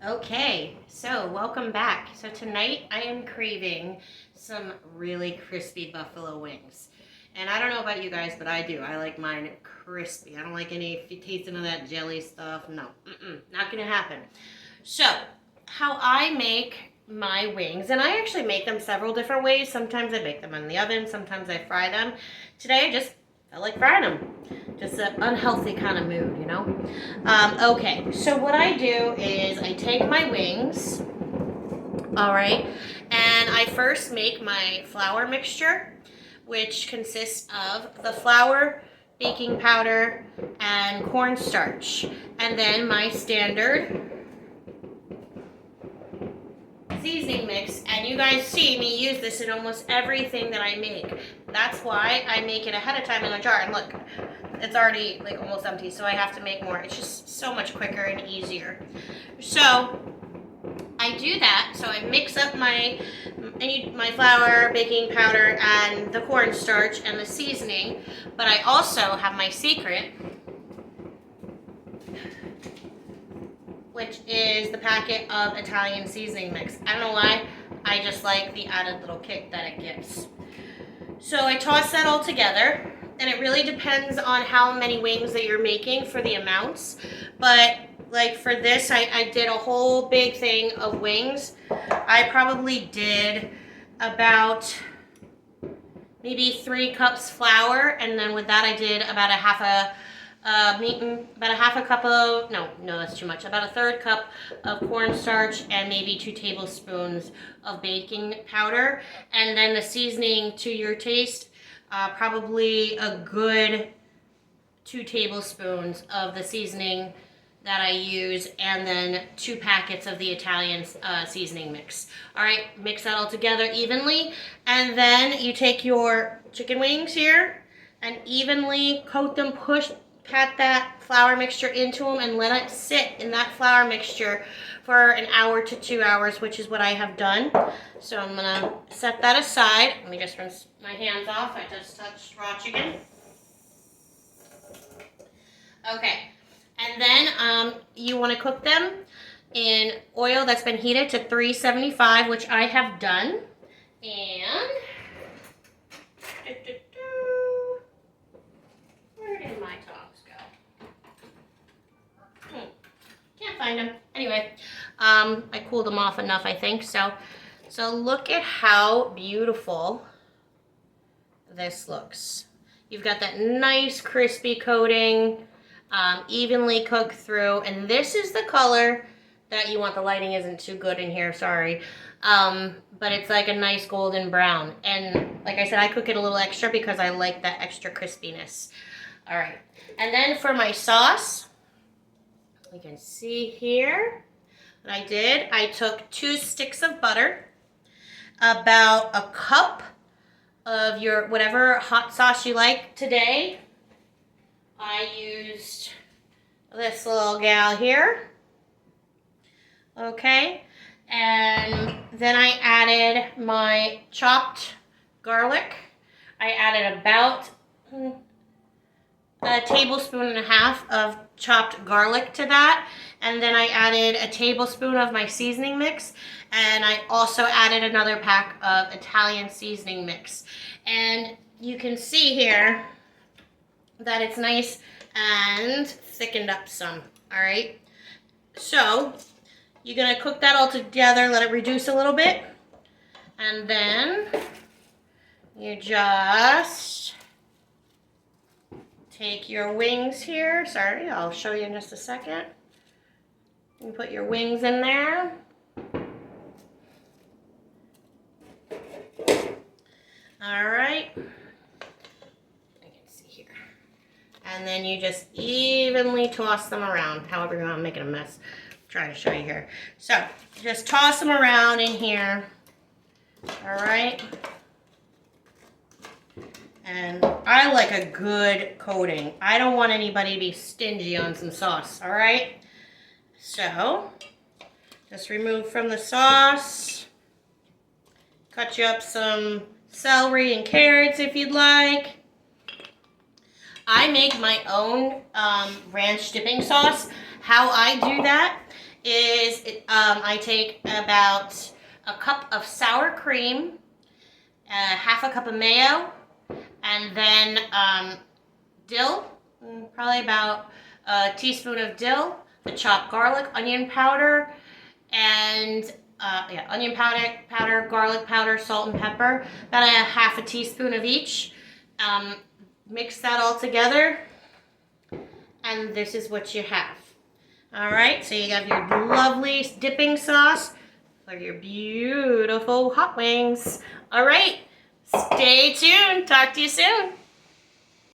Okay, so welcome back. So tonight I am craving some really crispy buffalo wings. And I don't know about you guys, but I do. I like mine crispy. I don't like any tasting of that jelly stuff. No, not gonna happen. So, how I make my wings, and I actually make them several different ways. Sometimes I bake them in the oven, sometimes I fry them. Today I just felt like frying them. Just an unhealthy kind of mood, you know? Okay, so what I do is I take my wings, all right, and I first make my flour mixture, which consists of the flour, baking powder, and cornstarch, and then my standard seasoning mix. And you guys see me use this in almost everything that I make. That's why I make it ahead of time in a jar. And look, it's already like almost empty, so I have to make more. It's just so much quicker and easier. So I do that. So I mix up my flour, baking powder, and the cornstarch and the seasoning. But I also have my secret, which is the packet of Italian seasoning mix. I don't know why, I just like the added little kick that it gives. So I toss that all together, and it really depends on how many wings that you're making for the amounts. But like for this, I did a whole big thing of wings. I probably did about maybe 3 cups flour, and then with that I did about a half a cup of, no, that's too much, about a 1/3 cup of cornstarch and maybe 2 tablespoons of baking powder. And then the seasoning to your taste, probably a good 2 tablespoons of the seasoning that I use, and then 2 packets of the Italian seasoning mix. All right, mix that all together evenly, and then you take your chicken wings here and evenly coat them, pat that flour mixture into them, and let it sit in that flour mixture for an hour to 2 hours, which is what I have done. So I'm gonna set that aside. Let me just rinse my hands off. I just touched raw chicken. Okay, and then you want to cook them in oil that's been heated to 375, which I have done. And where did my tongs go? Can't find them. Anyway, I cooled them off enough, I think. So look at how beautiful this looks. You've got that nice crispy coating, evenly cooked through, and this is the color that you want. The lighting isn't too good in here, sorry. But it's like a nice golden brown. And like I said, I cook it a little extra because I like that extra crispiness. All right, and then for my sauce, you can see here what I did. I took 2 sticks of butter, about a cup of your whatever hot sauce you like. Today I used this little gal here. Okay, and then I added my chopped garlic. I added about a tablespoon and a half of chopped garlic to that, and then I added a tablespoon of my seasoning mix, and I also added another pack of Italian seasoning mix. And you can see here that it's nice and thickened up some. All right, so you're gonna cook that all together, let it reduce a little bit, and then you just take your wings here. Sorry, I'll show you in just a second. You put your wings in there. All right. I can see here. And then you just evenly toss them around, however you want. I'm making a mess. Try to show you here. So just toss them around in here. All right. And I like a good coating. I don't want anybody to be stingy on some sauce, all right? So, just remove from the sauce. Cut you up some celery and carrots if you'd like. I make my own ranch dipping sauce. How I do that is I take about a cup of sour cream, half a cup of mayo, and then dill, probably about a teaspoon of dill, the chopped garlic, onion powder, and onion powder, garlic powder, salt and pepper, about a half a teaspoon of each. Mix that all together, and this is what you have. All right, so you have your lovely dipping sauce for your beautiful hot wings. All right, stay tuned. Talk to you soon.